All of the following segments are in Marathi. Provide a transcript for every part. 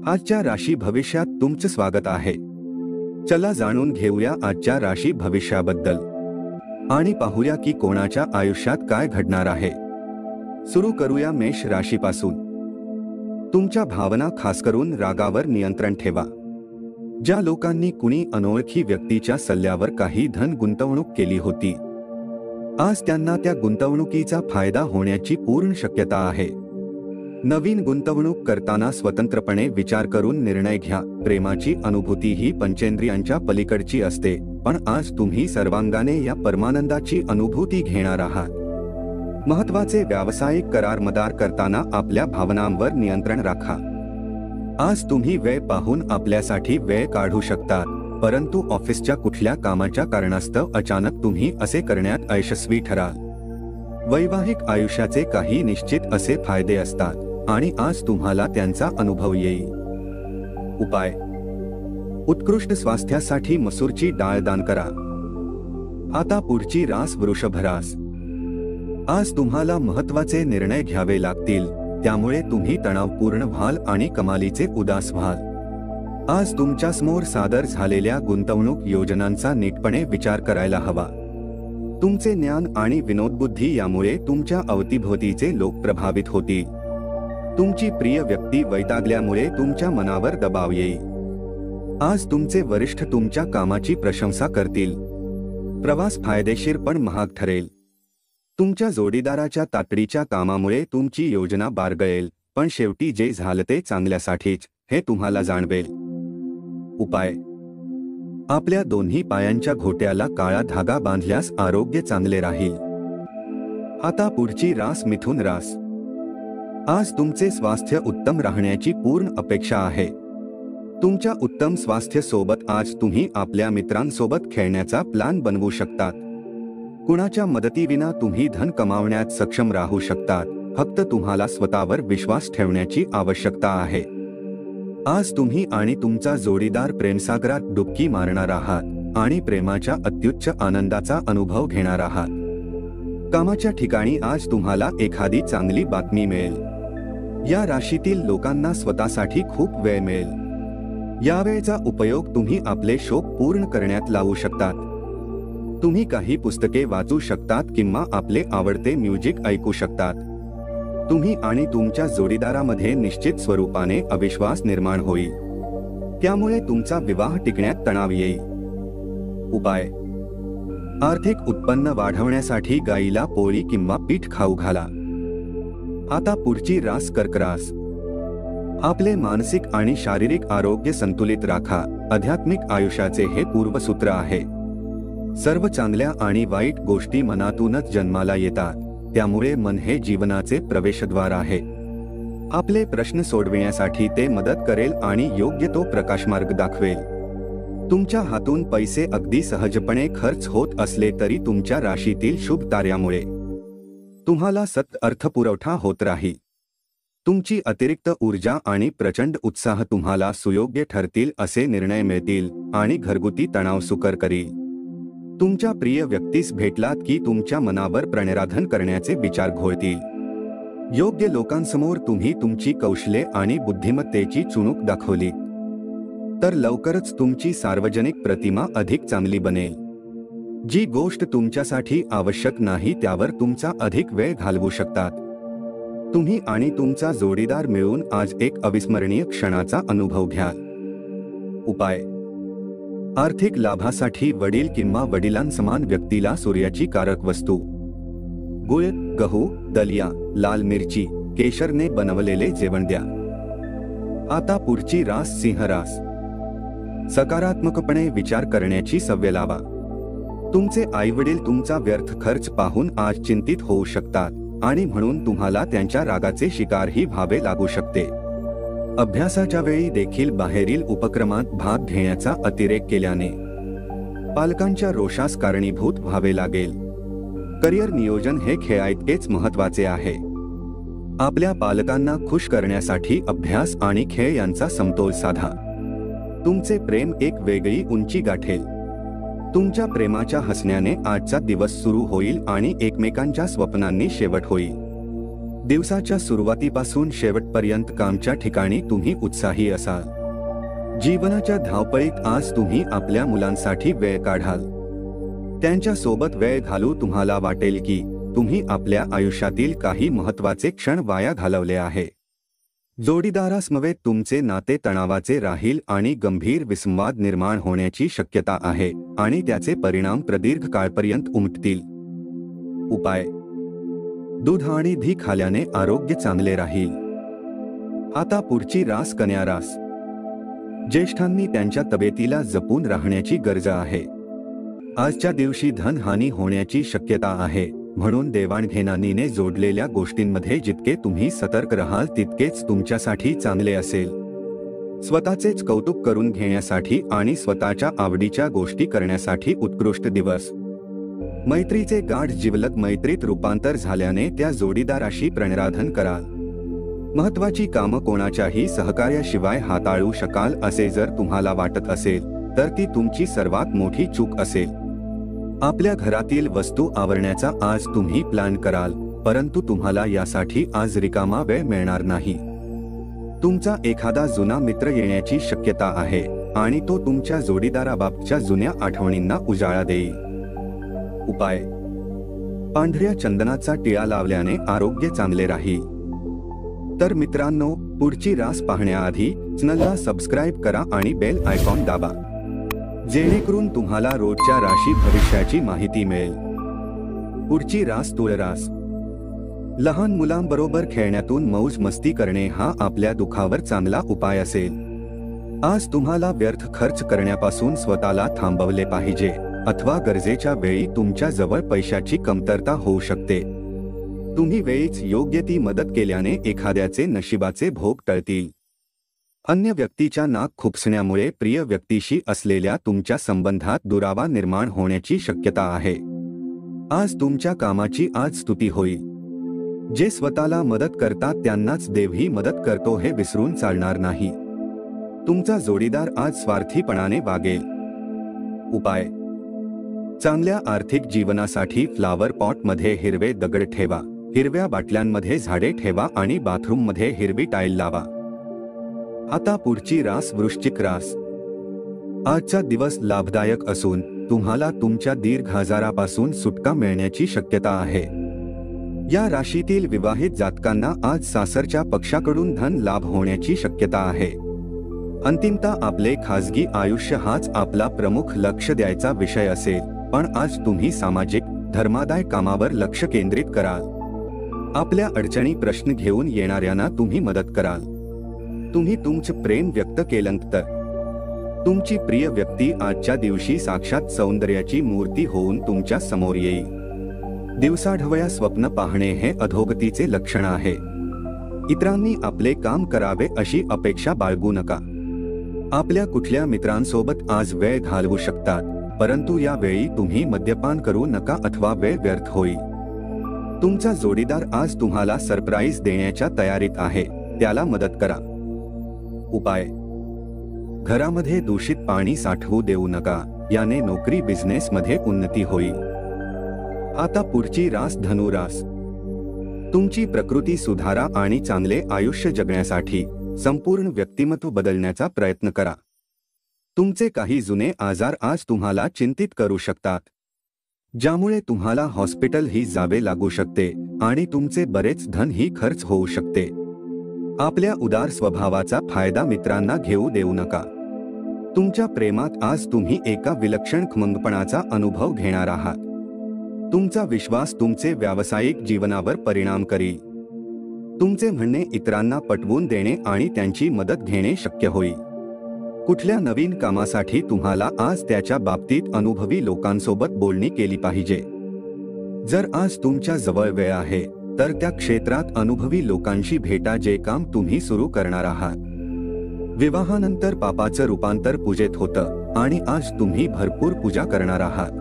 आजच्या राशी भविष्यात तुमचं स्वागत आहे। चला जाणून घेऊया आजच्या राशी भविष्याबद्दल आणि पाहूया की कोणाच्या आयुष्यात काय घडणार आहे। सुरू करूया मेष राशीपासून। तुमच्या भावना खास करून रागावर नियंत्रण ठेवा। ज्या लोकांनी कुणी अनोळखी व्यक्तीच्या सल्ल्यावर काही धन गुंतवणूक केली होती, आज त्यांना त्या गुंतवणुकीचा फायदा होण्याची पूर्ण शक्यता आहे। नवीन गुंतवणूक करताना स्वतंत्रपणे विचार करून निर्णय घ्या। प्रेमाची अनुभूती ही पंचेंद्रियांच्या पलीकडची असते, पण आज तुम्ही सर्वांगाने या परमानंदाची अनुभूती घेणार आहात। महत्त्वाचे व्यावसायिक करार मदार करताना आपल्या भावनांवर नियंत्रण राखा। आज तुम्ही वेळ पाहून आपल्यासाठी वेळ काढू शकता, परंतु ऑफिसच्या कुठल्या कामाच्या कारणास्तव अचानक तुम्ही असे करण्यात अयशस्वी ठराल। वैवाहिक आयुष्याचे काही निश्चित असे फायदे असतात आणि आज तुम्हाला त्यांचा अनुभव येईल। उपाय: उत्कृष्ट स्वास्थ्यासाठी मसूरची डाळ दान करा। आता पुढची रास वृषभ रास। आज तुम्हाला महत्त्वाचे निर्णय घ्यावे लागतील, त्यामुळे तुम्ही तणावपूर्ण व्हाल आणि कमालीचे उदास व्हाल। आज तुमच्यासमोर सादर झालेल्या गुंतवणूक योजनांचा नीटपणे विचार करायला हवा। तुमचे ज्ञान आणि विनोदबुद्धी यामुळे तुमच्या अवतीभोवतीचे लोक प्रभावित होतील। तुमची प्रिय व्यक्ती वैतागल्यामुळे तुमच्या मनावर दबाव येईल। आज तुमचे वरिष्ठ तुमच्या कामाची प्रशंसा करतील। प्रवास फायदेशीर पण महाग ठरेल। तुमच्या जोडीदाराच्या तातडीच्या कामामुळे तुमची योजना बारगळेल, पण शेवटी जे झालं ते चांगल्यासाठीच हे तुम्हाला जाणवेल। उपाय: आपल्या दोन्ही पायांच्या घोट्याला काळा धागा बांधल्यास आरोग्य चांगले राहील। आता पुढची रास मिथुन रास। आज तुमचे स्वास्थ्य उत्तम राहण्याची पूर्ण अपेक्षा आहे। तुमच्या उत्तम स्वास्थ्य सोबत आज तुम्ही आपल्या मित्रांसोबत खेळण्याचा प्लॅन बनवू शकतात। कुणाच्या मदतीविना तुम्ही धन कमावण्यात सक्षम राहू शकतात, फक्त तुम्हाला स्वतःवर विश्वास ठेवण्याची आवश्यकता आहे। आज तुम्ही आणि तुमचा जोडीदार प्रेमसागरात डुबकी मारणार आहात आणि प्रेमाच्या अत्युच्च आनंदाचा अनुभव घेणार आहात। कामाच्या ठिकाणी आज तुम्हाला एखादी चांगली बातमी मिळेल। या राशीतील लोकांना स्वतःसाठी खूप वेळ मिळेल। या वेळेचा उपयोग तुम्ही आपले शौक पूर्ण करण्यात लावू शकतात। तुम्ही काही पुस्तके वाचू शकतात किंवा आपले आवडते म्युझिक ऐकू शकतात। तुम्ही आणि तुमच्या जोडीदारामध्ये निश्चित स्वरूपाने अविश्वास निर्माण होईल, त्यामुळे तुमचा विवाह टिकण्यात तणाव येईल। उपाय: आर्थिक उत्पन्न वाढवण्यासाठी गाईला पोळी किंवा पीठ खाऊ घाला। आता पुढची रास कर्क रास। आपले मानसिक आणि शारीरिक आरोग्य संतुलित राखा। आध्यात्मिक आयुष्याचे हे पूर्वसूत्र आहे। सर्व चांगल्या आणि वाईट गोष्टी मनातूनच जन्माला येतात, त्यामुळे मन हे जीवनाचे प्रवेशद्वार आहे। आपले प्रश्न सोडविण्यासाठी ते मदत करेल आणि योग्य तो प्रकाशमार्ग दाखवेल। तुमच्या हातून पैसे अगदी सहजपणे खर्च होत असले तरी तुमच्या राशीतील शुभ कार्यामुळे तुम्हाला सतत अर्थपुरवठा होत राहील। तुमची अतिरिक्त ऊर्जा आणि प्रचंड उत्साह तुम्हाला सुयोग्य ठरतील असे निर्णय मिळतील आणि घरगुती तणाव सुकर करील। तुमच्या प्रिय व्यक्तीस भेटलात की तुमच्या मनावर प्रणयराधन करण्याचे विचार घोळतील। योग्य लोकांसमोर तुम्ही तुमची कौशल्ये आणि बुद्धिमत्तेची चुणूक दाखवली तर लवकरच तुमची सार्वजनिक प्रतिमा अधिक चांगली बनेल। जी गोष्ट तुमच्यासाठी आवश्यक नाही त्यावर तुमचा अधिक वेळ घालवू शकतात। तुम्ही आणि तुमचा जोडीदार मिळून आज एक अविस्मरणीय क्षणाचा अनुभव घ्याल। उपाय: आर्थिक लाभासाठी वडील किंवा वडिलांसमान व्यक्तीला सूर्याची कारक वस्तू गुळ, गहू, दलिया, लाल मिरची, केशरने बनवलेले जेवण द्या। आता पुढची रास सिंह रास। सकारात्मकपणे विचार करण्याची सवय लावा। तुमचे आईवडील तुमचा व्यर्थ खर्च पाहून आज चिंतित होऊ शकतात आणि म्हणून तुम्हाला त्यांच्या रागाचे शिकारही व्हावे लागू शकते। अभ्यासाच्या वेळी देखील बाहेरील उपक्रमात भाग घेण्याचा अतिरेक केल्याने पालकांच्या रोषास कारणीभूत व्हावे लागेल। करिअर नियोजन हे खेळाइतकेच महत्त्वाचे आहे। आपल्या पालकांना खुश करण्यासाठी अभ्यास आणि खेळ यांचा समतोल साधा। तुमचे प्रेम एक वेगळी उंची गाठेल। तुमच्या प्रेमाच्या हसण्याने आजचा दिवस सुरू होईल आणि एकमेकांच्या स्वप्नांनी शेवट होईल। दिवसाच्या सुरुवातीपासून शेवटपर्यंत कामच्या ठिकाणी तुम्ही उत्साही असाल. जीवनाच्या धावपळीत आज तुम्ही आपल्या मुलांसाठी वेळ काढाल. त्यांच्या सोबत वेळ घालू तुम्हाला वाटेल की तुम्ही आपल्या आयुष्यातील काही महत्त्वाचे क्षण वाया घालवले आहे. जोडीदारासमवेत तुमचे नाते तणावाचे राहील आणि गंभीर विसंवाद निर्माण होण्याची शक्यता आहे आणि त्याचे परिणाम प्रदीर्घ काळपर्यंत उमटतील. उपाय: दूध आणि घी खाल्याने आरोग्य चांगले राहील. आता पुढची रास कन्या रास. ज्येष्ठांनी त्यांच्या तब्येतीला जपून राहण्याची गरज आहे. आजच्या दिवशी धनहानी होण्याची शक्यता आहे, म्हणून देवाणघेवाणीने जोडलेल्या गोष्टींमध्ये जितके तुम्ही सतर्क राहाल तितकेच तुमच्यासाठी चांगले असेल. स्वतःचेच कौतुक करून घेण्यासाठी आणि स्वतःच्या आवडीच्या गोष्टी करण्यासाठी उत्कृष्ट दिवस. मैत्रीचे गाढ जिवलग मैत्रीत रूपांतर झाल्याने त्या जोडीदाराशी प्रणराधन कराल. महत्त्वाची कामं कोणाच्याही सहकार्याशिवाय हाताळू शकाल असे जर तुम्हाला वाटत असेल तर ती तुमची सर्वात मोठी चूक असेल. आपल्या घरातील वस्तू आवरण्याचा आज तुम्ही प्लॅन कराल, परंतु तुम्हाला यासाठी आज रिकामा वेळ मिळणार नाही. तुमचा एखादा जुना मित्र येण्याची शक्यता आहे आणि तो तुमच्या जोडीदाराबाबतच्या जुन्या आठवणींना उजाळा देईल. उपाय: पांढऱ्या चंदनाचा टिळा लावल्याने आरोग्य चांगले राहील. तर मित्रांनो, पुढची रास पाहण्याआधी चॅनलला सबस्क्राईब करा आणि बेल आयकॉन दाबा, जेणेकरून तुम्हाला रोजच्या राशी भविष्याची माहिती मिळेल. पुढची रास तुळ रास. लहान मुलांबरोबर खेळण्यातून मौज मस्ती करणे हा आपल्या दुखावर चांगला उपाय असेल. आज तुम्हाला व्यर्थ खर्च करण्यापासून स्वतःला थांबवले पाहिजे, अथवा गरजेच्या वेळी तुमच्या जवळ पैशाची कमतरता होऊ शकते. तुम्ही वेळीच योग्य ती मदत केल्याने एखाद्याचे नशिबाचे भोग टळतील. अन्य व्यक्तीच्या नाक खुपसण्यामुळे प्रिय व्यक्तीशी असलेल्या तुमच्या संबंधात दुरावा निर्माण होण्याची शक्यता आहे. आज तुमच्या कामाची आज स्तुती होईल. जे स्वतःला मदत करतात त्यांनाच देवही मदत करतो हे विसरून चालणार नाही. तुमचा जोडीदार आज स्वार्थीपणाने वागेल. उपाय: चांगल्या आर्थिक जीवनासाठी फ्लावर पॉटमध्ये हिरवे दगड ठेवा, हिरव्या बाटल्यांमध्ये झाडे ठेवा आणि बाथरूममध्ये हिरवी टाईल लावा. आता पुढची रास वृश्चिक रास. आजचा दिवस लाभदायक असून तुम्हाला तुमच्या दीर्घ आजारापासून सुटका मिळण्याची शक्यता आहे. या राशीतील विवाहित जातकांना आज सासरच्या पक्षाकडून धन लाभ होण्याची शक्यता आहे. अंतिमतः आपले खासगी आयुष्य हाच आपला प्रमुख लक्ष द्यायचा विषय असेल, पण आज तुम्ही सामाजिक धर्मादाय कामावर लक्ष केंद्रित कराल. आपल्या अडचणी प्रश्न घेऊन येणाऱ्यांना तुम्ही मदत कराल. तुम्ही तुमचं प्रेम व्यक्त केलं तर तुमची प्रिय व्यक्ती आजच्या दिवशी साक्षात सौंदर्याची मूर्ती होऊन तुमच्या समोर येईल. दिवसाढवळ्या स्वप्न पाहणे हे अधोगतीचे लक्षण आहे. इतरांनी आपले काम करावे अशी अपेक्षा बाळगू नका. आपल्या कुठल्या मित्रांसोबत आज वेळ घालवू शकतात, परंतु या वेळी तुम्ही मद्यपान करू नका अथवा वेळ व्यर्थ होईल. तुमचा जोडीदार आज तुम्हाला सरप्राईज देण्याच्या तयारीत आहे, त्याला मदत करा. उपाय: घरामध्ये दूषित पाणी साठवू देऊ नका, याने नोकरी बिझनेसमध्ये उन्नती होईल. आता पुढची रास धनु रास. तुमची प्रकृती सुधारा आणि चांगले आयुष्य जगण्यासाठी संपूर्ण व्यक्तिमत्व बदलण्याचा प्रयत्न करा. तुमचे काही जुने आजार आज तुम्हाला चिंतित करू शकतात, ज्यामुळे तुम्हाला हॉस्पिटलही जावे लागू शकते आणि तुमचे बरेच धनही खर्च होऊ शकते. आपल्या उदार स्वभावाचा फायदा मित्रांना घेऊ देऊ नका. तुमच्या प्रेमात आज तुम्ही एका विलक्षण खमंगपणाचा अनुभव घेणार आहात. तुमचा विश्वास तुमचे व्यावसायिक जीवनावर परिणाम करील. तुमचे म्हणणे इतरांना पटवून देणे आणि त्यांची मदत घेणे शक्य होईल. कुठल्या नवीन कामासाठी तुम्हाला आज त्याच्या बाबतीत अनुभवी लोकांसोबत बोलणी केली पाहिजे. जर आज तुमच्या जवळ वेळ आहे तर त्या क्षेत्रात अनुभवी लोकांशी भेटा जे काम तुम्ही सुरू करणार आहात. विवाहानंतर पापाचं रूपांतर पूजेत होतं आणि आज तुम्ही भरपूर पूजा करणार आहात.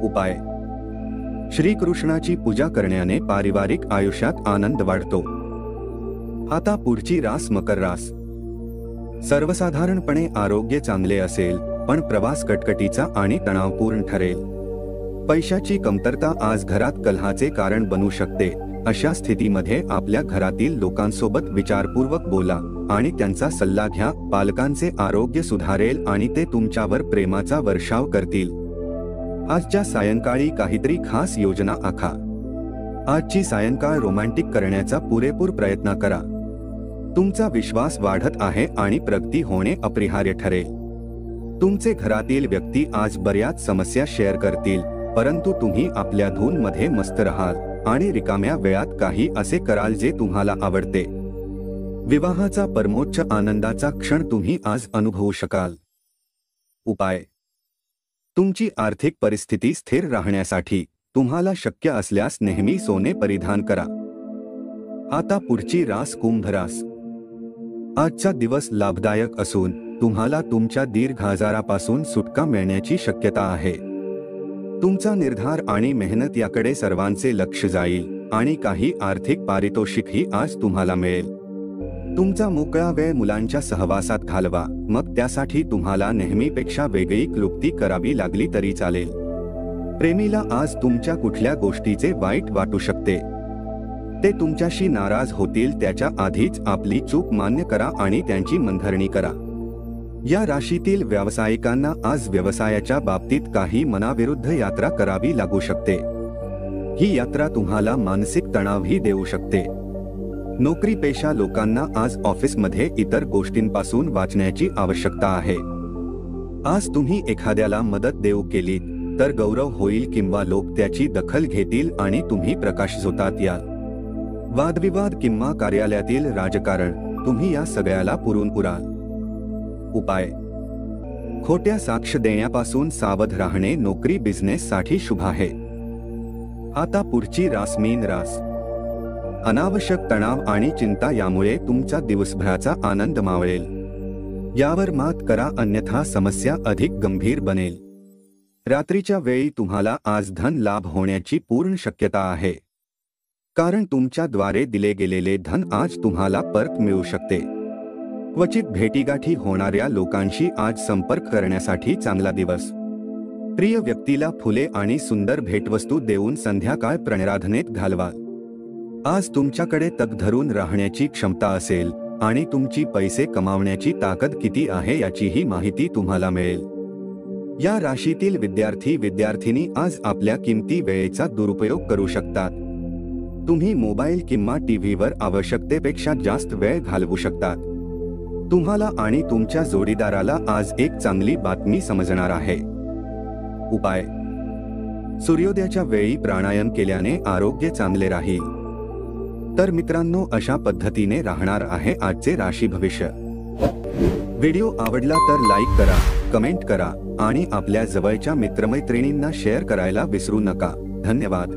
उपाय: श्रीकृष्णाची पूजा करण्याने पारिवारिक आयुष्यात आनंद वाढतो. आता पुढची रास मकर रास. सर्वसाधारणपणे आरोग्य चांगले असेल, पण प्रवास कटकटीचा आणि तणावपूर्ण ठरेल. पैशाची कमतरता आज घरात कलहाचे कारण बनू शकते, अशा स्थितीमध्ये आपल्या घरातील लोकांसोबत विचारपूर्वक बोला आणि त्यांचा सल्ला घ्या. पालकांचे आरोग्य सुधारेल आणि ते तुमच्यावर प्रेमाचा वर्षाव करतील. आजच्या सायंकाळी काहीतरी खास योजना आखा. आजची सायंकाळ रोमॅन्टिक करण्याचा पुरेपूर प्रयत्न करा. तुमचा विश्वास वाढत आहे आणि प्रगती होणे अपरिहार्य ठरेल. तुमचे घरातील व्यक्ती आज बऱ्याच समस्या शेअर करतील, परंतु तुम्ही आपल्या धूनमध्ये मस्त राहाल आणि रिकाम्या वेळात काही असे कराल जे तुम्हाला आवडते. विवाहाचा परमोच्च आनंदाचा क्षण तुम्ही आज अनुभवू शकाल. उपाय: तुमची आर्थिक परिस्थिती स्थिर राहण्यासाठी तुम्हाला शक्य असल्यास नेहमी सोने परिधान करा. आता पुढची रास कुंभ रास. आजचा दिवस लाभदायक असून तुम्हाला तुमच्या दीर्घ आजारापासून सुटका मिळण्याची शक्यता आहे. तुमचा निर्धार आणि मेहनत याकडे सर्वांचे लक्ष जाईल आणि काही आर्थिक पारितोषिकही आज तुम्हाला मिळेल. तुमचा मोकळा वेळ मुलांच्या सहवासात घालवा, मग त्यासाठी तुम्हाला नेहमीपेक्षा वेगळी क्लुप्ती करावी लागली तरी चालेल. प्रेमीला आज तुमच्या कुठल्या गोष्टीचे वाईट वाटू शकते. ते तुमच्याशी नाराज होतील त्याच्या आधीच आपली चूक मान्य करा आणि त्यांची मनधरणी करा. या राशीतील व्यावसायिकांना आज व्यवसायाच्या बाबतीत काही मनाविरुद्ध यात्रा करावी लागू शकते. ही यात्रा तुम्हाला मानसिक तणावही देऊ शकते. नोकरीपेशा लोकांना आज ऑफिसमध्ये इतर गोष्टींपासून वाचण्याची आवश्यकता आहे. आज तुम्ही एखाद्याला मदत देऊ केलीत तर गौरव होईल किंवा लोक त्याची दखल घेतील आणि तुम्ही प्रकाशझोतात याल. वादविवाद किंवा कार्यालयातील राजकारण, तुम्ही या सगळ्याला पुरून उराल. उपाय: खोट्या साक्ष देण्यापासून सावध राहणे नोकरी बिझनेससाठी शुभ आहे. आता पुढची रास मीन रास. अनावश्यक तणाव आणि चिंता यामुळे तुमचा दिवसभराचा आनंद मावळेल. यावर मात करा, अन्यथा समस्या अधिक गंभीर बनेल. रात्रीच्या वेळी तुम्हाला आज धन लाभ होण्याची पूर्ण शक्यता आहे, कारण तुमच्याद्वारे दिले गेलेले धन आज तुम्हाला परत मिळू शकते. क्वचित भेटीगाठी होणाऱ्या लोकांशी आज संपर्क करण्यासाठी चांगला दिवस. प्रिय व्यक्तीला फुले आणि सुंदर भेटवस्तू देऊन संध्याकाळ प्रणराधनेत घालवा. आज तुमच्याकडे तग धरून राहण्याची क्षमता असेल आणि तुमची पैसे कमावण्याची ताकद किती आहे याचीही माहिती तुम्हाला मिळेल. या राशीतील विद्यार्थी आज आपल्या किमती वेळेचा दुरुपयोग करू शकतात. तुम्ही मोबाईल किंवा टीव्हीवर आवश्यकतेपेक्षा जास्त वेळ घालवू शकतात. तुम्हाला आणि तुमच्या जोडीदाराला आज एक चांगली बातमी समजणार आहे. उपाय: सूर्योदयाच्या वेळी प्राणायाम केल्याने आरोग्य चांगले राहील. तर मित्रांनो, अशा पद्धतीने राहणार आहे आजचे राशी भविष्य. व्हिडिओ आवडला तर लाईक करा, कमेंट करा आणि आपल्या जवळच्या मित्रमैत्रिणींना शेअर करायला विसरू नका. धन्यवाद.